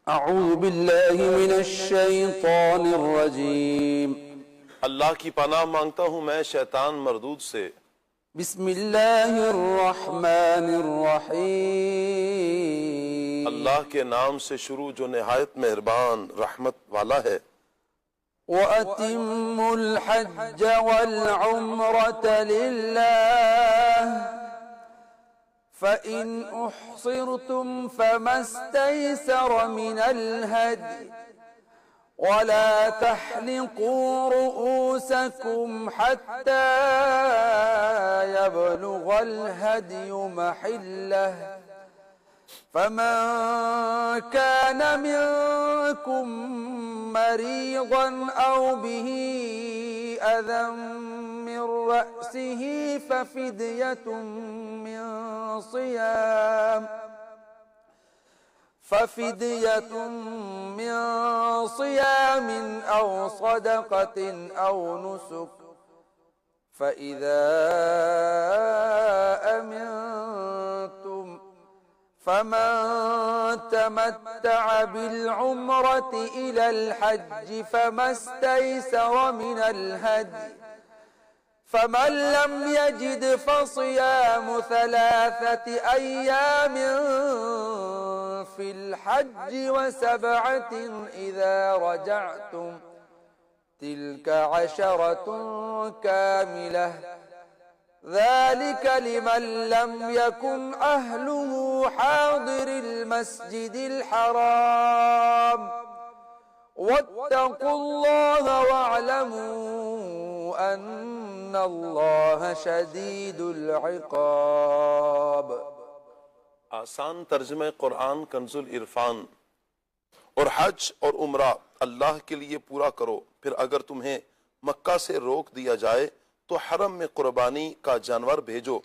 اعوذ باللہ من الشیطان الرجیم اللہ کی پناہ مانگتا ہوں میں شیطان مردود سے۔ بسم اللہ الرحمن الرحیم اللہ کے نام سے شروع جو نہایت مہربان رحمت والا ہے۔ وَأَتِمُّوا الْحَجَّ وَالْعُمْرَةَ لِلَّهِ فَإِنْ أُحْصِرْتُمْ فَمَا اسْتَيْسَرَ مِنَ الْهَدْيِ وَلَا تَحْلِقُوا رُؤُوسَكُمْ حَتَّى يَبْلُغَ الْهَدْيُ مَحِلَّهُ فَمَنْ كَانَ مِنْكُمْ مَرِيضًا أَوْ بِهِ أَذًى مِّن رَّأْسِهِ فَفِدْيَةٌ من صيام أو صدقة أو نسك فإذا أمنتم فمن تمتع بالعمرة إلى الحج فما استيسر من الهدي فمن لم يجد فصيام 3 أيام في الحج و7 إذا رجعتم تلك 10 كاملة ذلك لمن لم يكن أهله حاضر المسجد الحرام واتقوا الله واعلموا أن الله شديد العقاب۔ آسان ترجمہ قرآن کنز العرفان۔ اور حج اور عمرہ اللہ کے لیے پورا کرو، پھر اگر تمہیں مکہ سے روک دیا جائے تو حرم میں قربانی کا جانور بھیجو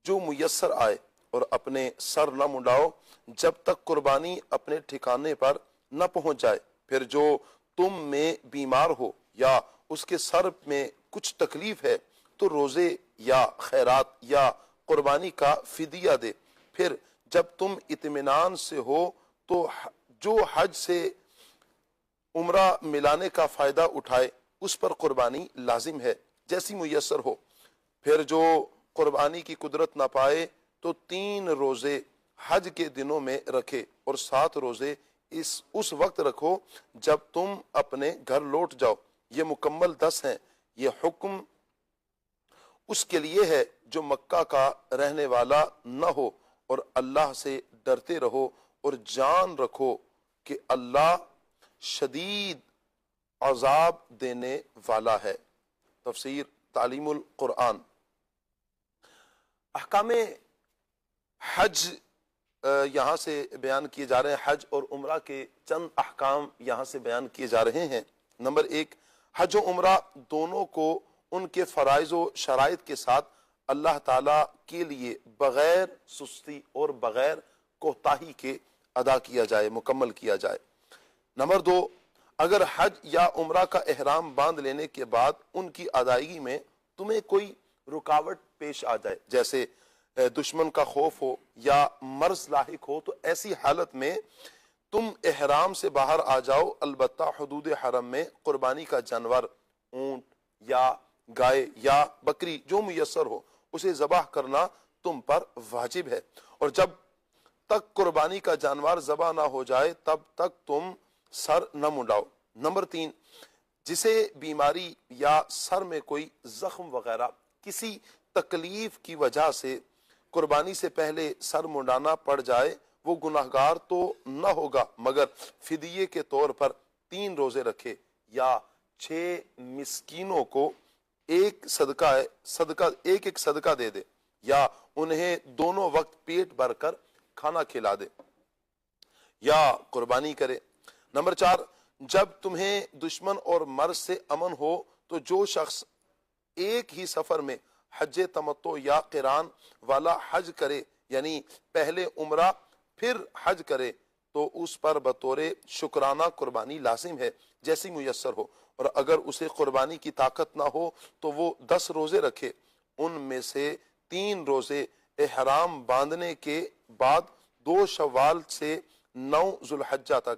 جو میسر آئے، اور اپنے سر نہ منڈاؤ جب تک قربانی اپنے ٹھکانے پر نہ پہنچ جائے۔ پھر جو تم میں بیمار ہو یا اس کے سر میں کچھ تکلیف ہے تو روزے یا خیرات یا قربانی کا فدیہ دے۔ پھر جب تم اطمینان سے ہو تو جو حج سے عمرہ ملانے کا فائدہ اٹھائے اس پر قربانی لازم ہے جیسی میسر ہو۔ پھر جو قربانی کی قدرت نہ پائے تو 3 روزے حج کے دنوں میں رکھے اور 7 روزے اس وقت رکھو جب تم اپنے گھر لوٹ جاؤ۔ یہ مکمل 10 ہیں۔ یہ حکم اس کے لیے ہے جو مکہ کا رہنے والا نہ ہو، اور اللہ سے ڈرتے رہو اور جان رکھو کہ اللہ شدید عذاب دینے والا ہے۔ تفسیر تعلیم القرآن۔ احکام حج یہاں سے بیان کیے جا رہے ہیں۔ حج اور عمرہ کے چند احکام یہاں سے بیان کیے جا رہے ہیں۔ نمبر 1، حج و عمرہ دونوں کو ان کے فرائض و شرائط کے ساتھ اللہ تعالیٰ کے لیے بغیر سستی اور بغیر کوتاہی کے ادا کیا جائے، مکمل کیا جائے۔ نمبر 2، اگر حج یا عمرہ کا احرام باندھ لینے کے بعد ان کی ادائیگی میں تمہیں کوئی رکاوٹ پیش آ جائے، جیسے دشمن کا خوف ہو یا مرض لاحق ہو، تو ایسی حالت میں تم احرام سے باہر آ جاؤ۔ البتہ حدود حرم میں قربانی کا جانور، اونٹ یا گائے یا بکری جو میسر ہو، اسے ذبح کرنا تم پر واجب ہے، اور جب تک قربانی کا جانور ذبح نہ ہو جائے تب تک تم سر نہ منڈاؤ۔ نمبر 3، جسے بیماری یا سر میں کوئی زخم وغیرہ کسی تکلیف کی وجہ سے قربانی سے پہلے سر منڈانا پڑ جائے، وہ گناہگار تو نہ ہوگا مگر فدیے کے طور پر 3 روزے رکھے یا 6 مسکینوں کو ایک صدقہ دے دے، یا انہیں دونوں وقت پیٹ بھر کر کھانا کھلا دے، یا قربانی کرے۔ نمبر 4، جب تمہیں دشمن اور مرض سے امن ہو تو جو شخص ایک ہی سفر میں حج تمتع یا قران والا حج کرے، یعنی پہلے عمرہ پھر حج کرے، تو اس پر بطور شکرانہ قربانی لازم ہے جیسی میسر ہو، اور اگر اسے قربانی کی طاقت نہ ہو تو وہ 10 روزے رکھے، ان میں سے 3 روزے احرام باندھنے کے بعد 2 شوال سے 9 ذوالحجہ تک،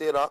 13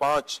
5,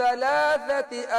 3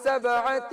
7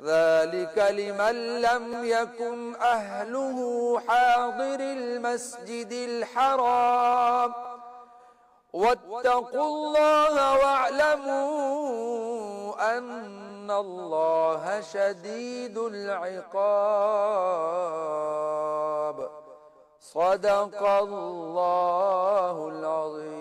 ذلك لمن لم يكن أهله حاضر المسجد الحرام واتقوا الله واعلموا أن الله شديد العقاب صدق الله العظيم